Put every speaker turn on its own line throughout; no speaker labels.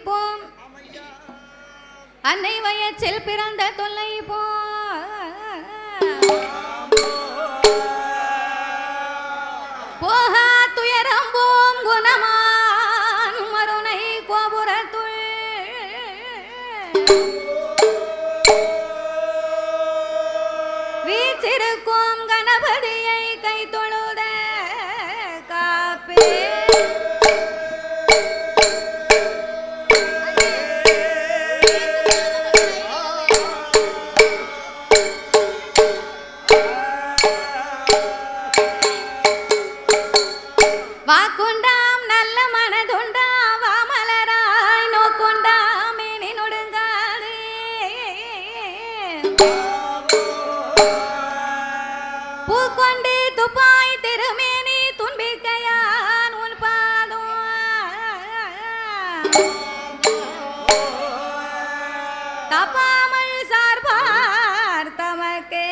போம் அன்னை வயற்றில் பிறந்த தொல்லை போ போகா துயரம் போம் குணமான் மருணை கோபுரத்துள் வீச்சிருக்கும் கணபதியை கை தொழுத காப்பே வாக்குண்டாம் நல்ல மனதுண்டா வாமலராய் நோக்குண்டாம் மேனி நொடுங்காதே பூக்கொண்டு துப்பாய் திருமேனி துன்பிக்கையான் உன் பாதம் தப்பாமல் சார்பார் தமக்கே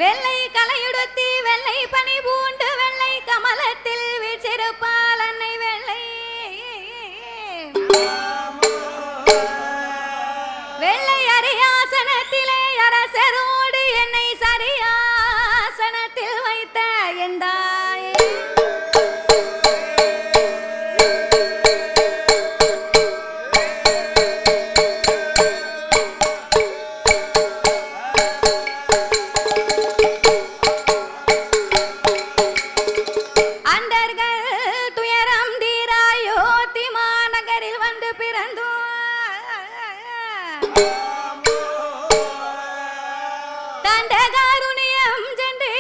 வெள்ளை கலையுடுத்தி வெள்ளை பனி பூண்டு வெள்ளை கமலத்தில் வீச்சிருப்பால் அன்னை வெள்ளை வெள்ளை அரியாசனத்திலே அரசரோடு என்னை சரியாசனத்தில் வைத்த எந்தாயே அண்டர்கள் துயரம் தீராயோ திமாநகரில் வந்து பிறந்தோ தண்டகாருணியம் சென்று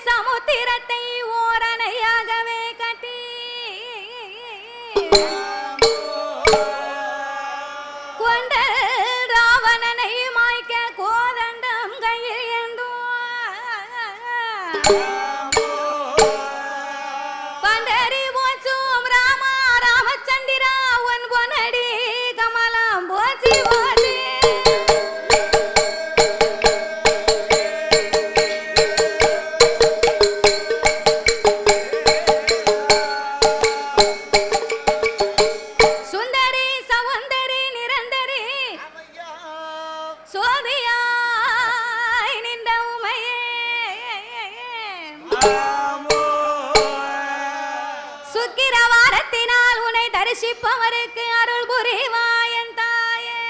சமுத்திரத்தை ஓரணையாகவே கட்டி கொண்ட ராவணனை மாய்க்க கோதண்டம் கையில் ஏந்தோ பண்டரி போச்சும் ராமா ராமச்சந்திரா உன் பொனடி கமலம் போச்சி போச்சு சுந்தரி சவுந்தரி நிரந்தரி சோதியாய் நின்ற உமையே சுக்கிரவாரத்தினால் உன்னை தரிசிப்பவருக்கு அருள் புரிவாயன் தாயே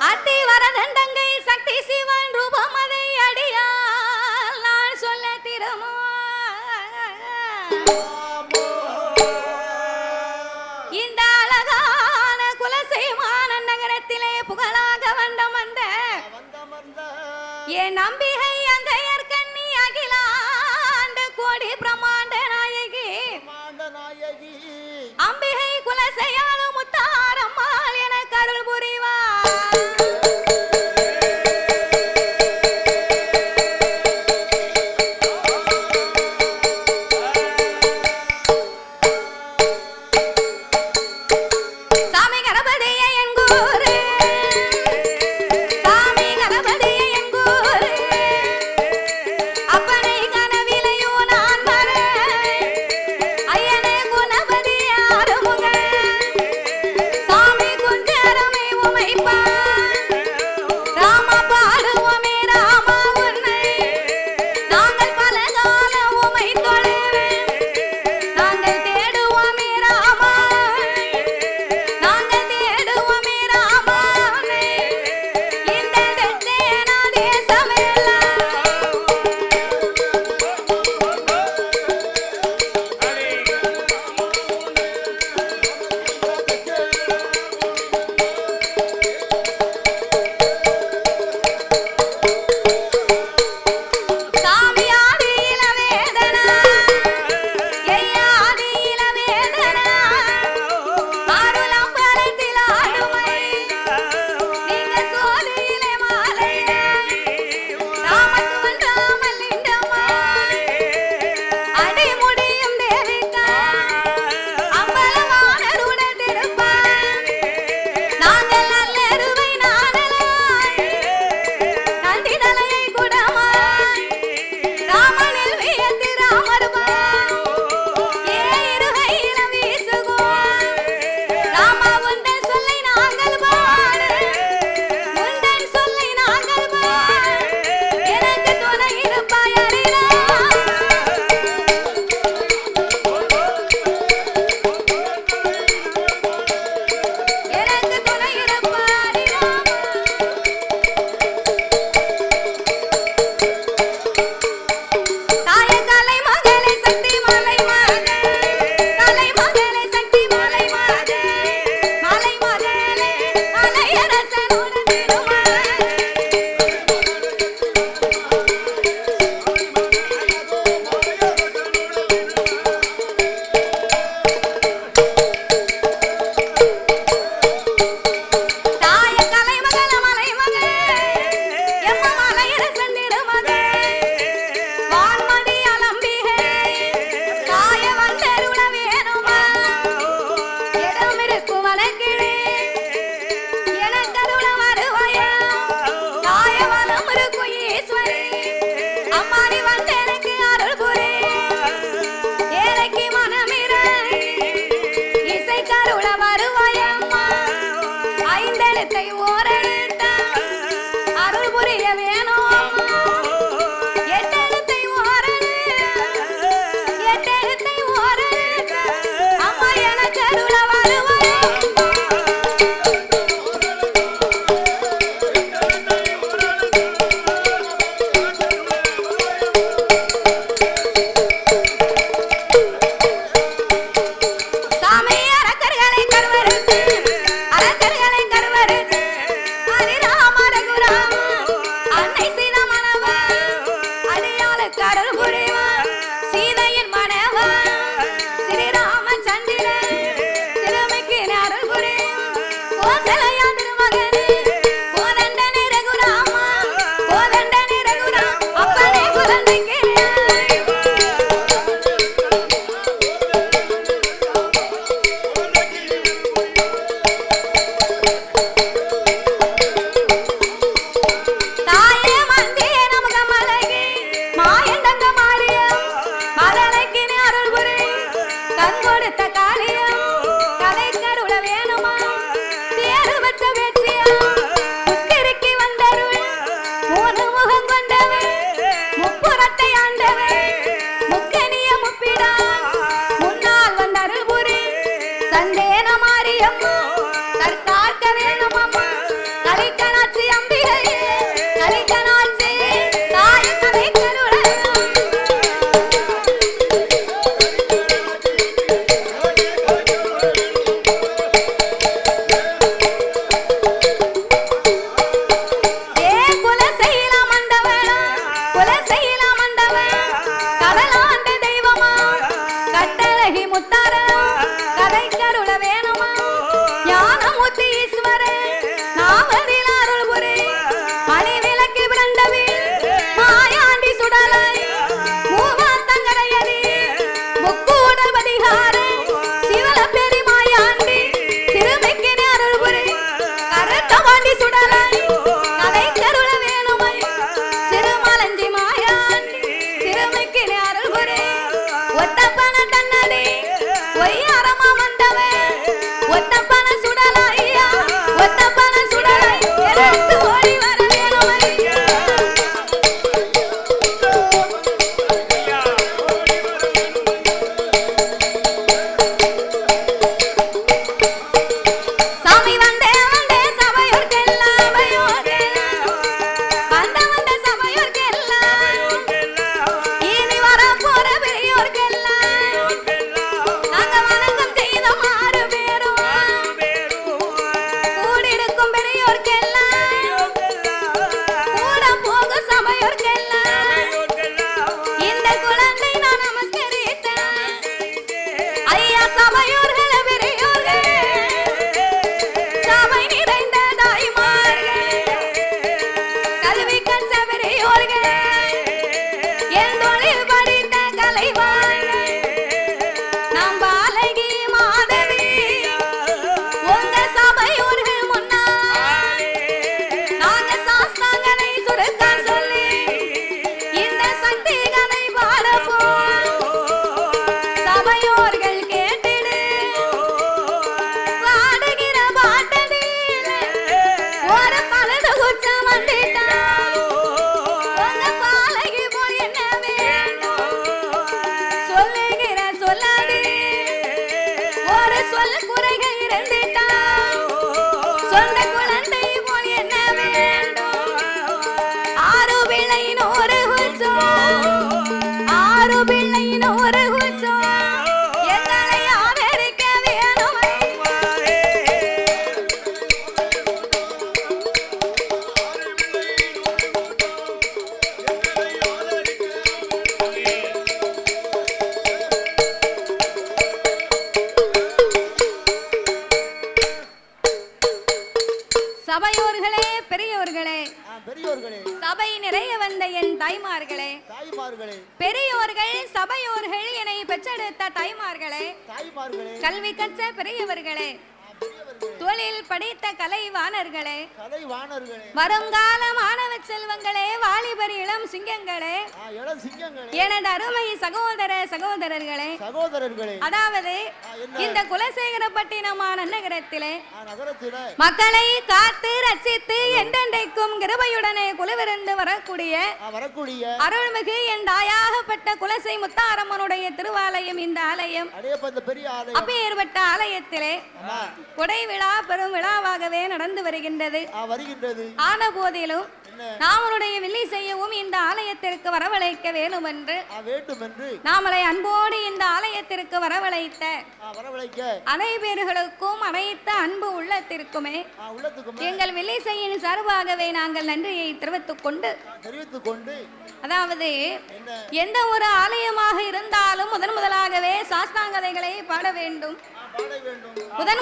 அத்தி வரதண்டங்கை சக்தி சிவன் ரூபமதை அடியால் நான் சொல்ல திருமோ இந்த அழகான குலசைமான நகரத்திலே புகழாக வந்த என் நம்பிகை அங்கையர் கண்ணி அகிலாண்ட கோடி பிரமாண்ட நாயகி அம்பிகை குலசையாளு முத்தாரம்மாள் என கருள் புரிவார் சாமி கணபதியை எங்கூரு சாமி கணபதியை எங்கூரு தேனமாரியம்மா தற்காக்க வேணுமம்மா கலிக்கனாட்சி அம்பிகையே கலிக்கனாட்சி தாய் கலைக்கருள சபையோர்களே பெரியோர்களே சபை நிறைய வந்த என் தாய்மார்களே பெரியோர்கள் சபையோர்கள் என்னை பெற்றெடுத்த தாய்மார்களே கல்வி கற்ற பெரியவர்களே தொழில் படித்த கலைவாணர்களே வருங்கால மாணவ செல்வங்களே வாலிபர் இளம் சிங்கங்களே எனது அருமை சகோதர சகோதரர்களே அதாவது இந்த குலசேகரப்பட்டினமான நகரத்திலே மக்களை காத்து ரட்சித்து என்றென்றைக்கும் கிருபையுடனே குலவிருந்து வரக்கூடிய அருள்மிகு என் தாயாகப்பட்ட குலசை முத்தாரம்மனுடைய திருவாலயம் இந்த ஆலயம் அப்பேற்பட்ட ஆலயத்திலே கொடை விழா பெரும் விழாவாகவே நடந்து வருகின்றது. ஆன போதிலும் நாமளுடைய வில்லி செய்யவும் இந்த ஆலயத்திற்கு வரவழைக்க வேண்டும் என்று நாமளை அன்போடு இந்த ஆலயத்திற்கு வரவழைத்த அனைவர்களுக்கும் அனைத்து அன்பு உள்ளத்திற்குமே எங்கள் வில்லி செய்யின் சார்பாகவே நாங்கள் நன்றியை தெரிவித்துக் கொண்டு அதாவது எந்த ஒரு ஆலயமாக இருந்தாலும் முதலாகவே சாஸ்தாங்கதைகளை பாட வேண்டும்.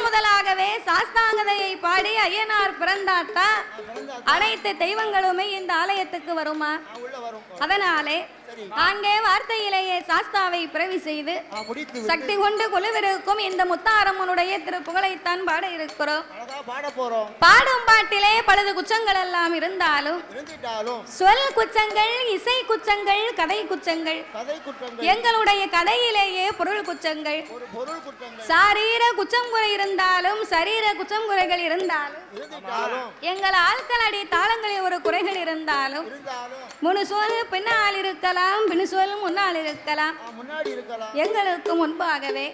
முதலாகவே சாஸ்தாங்கதையை பாடி ஐயனார் பிறந்தாத்தா அனைத்து தெய்வங்களுமே இந்த ஆலயத்துக்கு வருமா? அதனாலே நான்கே வார்த்தையிலேயே சாஸ்தாவை பிறவி செய்து சக்தி கொண்டு குழுவிருக்கும் இந்த முத்தாரம்மனுடைய திருப்புகழைத்தான் பாட இருக்கிறோம். பாடும் பாட்டிலே பலது குற்றங்கள் எல்லாம் இருந்தாலும் சொல் குற்றங்கள், இசை குற்றங்கள், கதை குற்றங்கள், எங்களுடைய கதையிலேயே பொருள் குற்றங்கள், சாரீர குற்றம் குறை இருந்தாலும் சரீர குற்றம் குறைகள் இருந்தாலும் எங்கள் ஆட்களடி தாளங்களில் ஒரு குறைகள் இருந்தாலும் முன்னு சொல் பின்னால் இருக்கலாம், பின்னு சொல் முன்னால் இருக்கலாம். எங்களுக்கு முன்பாகவே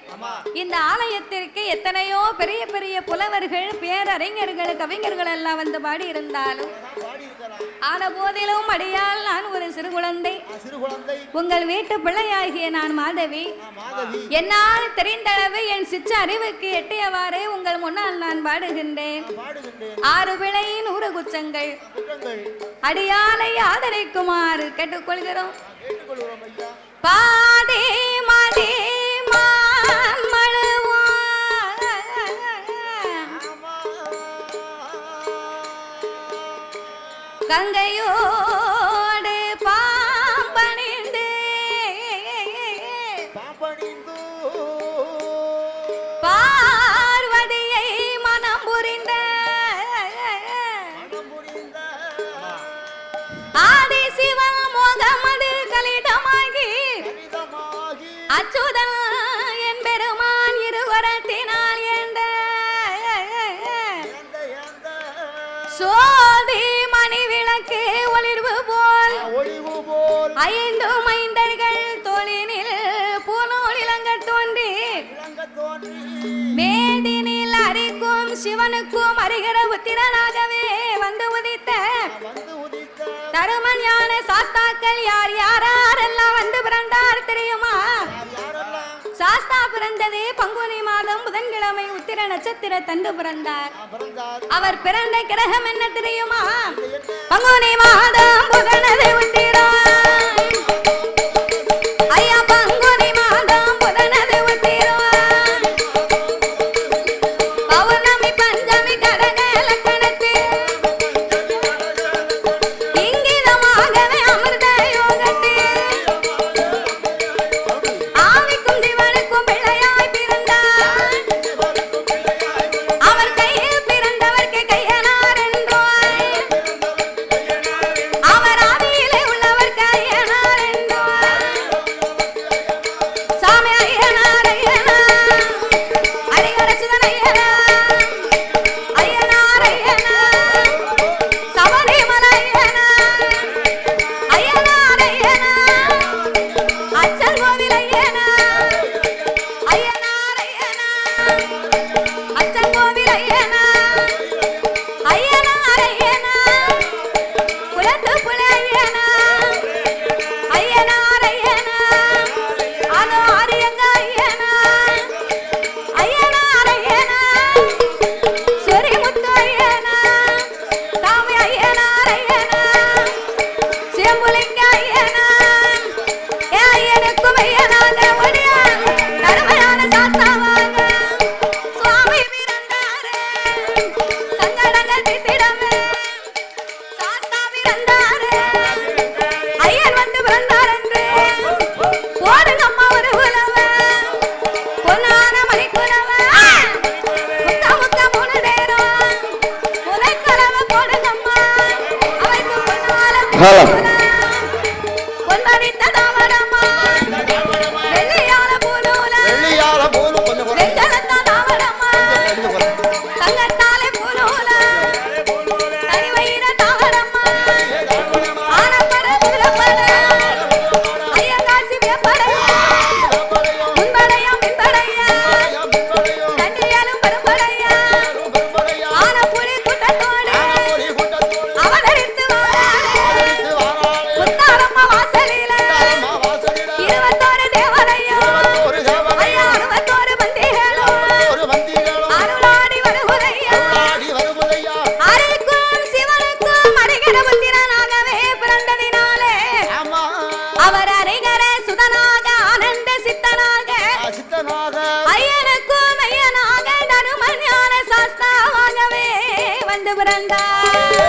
இந்த ஆலயத்திற்கு எத்தனையோ பெரிய பெரிய புலவர்கள், பேரறிஞர்கள், கவிஞர்கள் எல்லாம் வந்து பாடி இருந்தாலும் ஆன போதிலும் அடியால் நான் ஒரு சிறு குழந்தை, உங்கள் வீட்டு பிள்ளையாகிய நான் மாதவி. என்னால் தெரிந்தளவு என் சிச்ச அறிவுக்கு எட்டியவாறு உங்கள் முன்னால் நான் பாடுகின்றேன். 6 பிழை 100 குற்றங்கள் அடியாலை ஆதரிக்குமாறு கேட்டுக்கொள்கிறோம். பாதே மாதே கங்கையோடு பாம்பணிந்து பார்வதியை மனம் புரிந்த ஆதி சிவன் மோகமது கலிதமாகி அச்சுதன் என் பெருமான் இருவரத்தினால் என்ற சோதி மணி விளக்கு ஒளிர்வு போல் 5 மைந்தர்கள் தோளினில் பூநூல் இளங்க தோன்றி மேதினில் அரிக்கும் சிவனுக்கும் அறிகிற புத்திரனாகவே வந்து உதித்த தருமன் ஞான சாஸ்தாக்கள் யார் யாரெல்லாம் வந்து பிறந்தார் தெரியுமா? சாஸ்தா பிறந்தது பங்குனி மாதம் புதன்கிழமை உத்திர நட்சத்திர தண்டு பிறந்தார். அவர் பிறந்த கிரகம் என்ன தெரியுமா? பங்குனி மாதம் புதனது உத்திரம். ஐயா பங்குனி மாதம் புதனது உத்திரம். பௌர்ணமி பஞ்சமி கடக லக்கணத்தில் இங்கிதமாகவே அமிர்த யோகத்தில் ஆவிக்கும் திவனுக்கும் பிள்ளையாய் பிறந்தார். அவர் கையில் பிறந்தவர்க்கு கையனார் என்றார். அவர் ஆவியிலே உள்ளவர்க்கு ஐயனார் என்றார். சாமி ஐயனார் ஐயனார் அடிகர சுதன் ஐயனார் ஐயனார் ஐயனார் சபரிமலை ஐயனார் ஐயனார் ஐயனார் அச்சல் கோவில் ஐயனார் ஐயனார் ஐயனார் அச்சல் கோவில் ஐயனார் ஐயனார் ஐயனார் குலத்து புலை ஐயனார் ஐயனார் ஐயனார் அதோ ஆரியங்க ஐயனார் ஐயனார் ஐயனார் சொரிமுத்து ஐயனார் சாமி ஐயனார் ஐயனார் சிவம்புலிங்க ஐயனார் ஐயனுக்கும் ஐயனாக ஒடியார் தருமையான சாஸ்தாவாக சுவாமி பிறந்தாரே சங்கடங்கள் தீர்த்திடவே சாஸ்தா பிறந்தாரே ஐயன் வந்து பிறந்தார் என்று போடுங்கம்மா ஒரு உலவ பொன்னான மணிக்குலவ முத்த முத்த மூணு நேரம் முளைக்கலவ போடுங்கம்மா அவைக்கு பொன்னால பொன்மணித்த தாவரம்மா வெள்ளியால பூநூல வெங்கலத்த தாவரம்மா தங்கத்தாலே பூநூல தனிவயிர தாவரம்மா ஆனப்பட முதலப்பட ஐயங்காட்சி வேப்பட முன்படையா பின்படையா தண்டியாலும் பரும்படையா ஆனப்புலி கூட்டத்தோடு அவதரித்து வாராளே முத்தாரம்மா வாசலில 21 தேவரையும் ஐயா 61 பந்திகளும் அருளாடி வருகுதையா அருளுக்கும் சிவனுக்கும் அறிகிற புத்திரனாகவே பிறந்ததினாலே அவர் அறிகிற சுதனாக ஆனந்த சித்தனாக ஐயனுக்கும் ஐயனாக தரும ஞான சாஸ்தாவாகவே வந்து பிறந்தார்.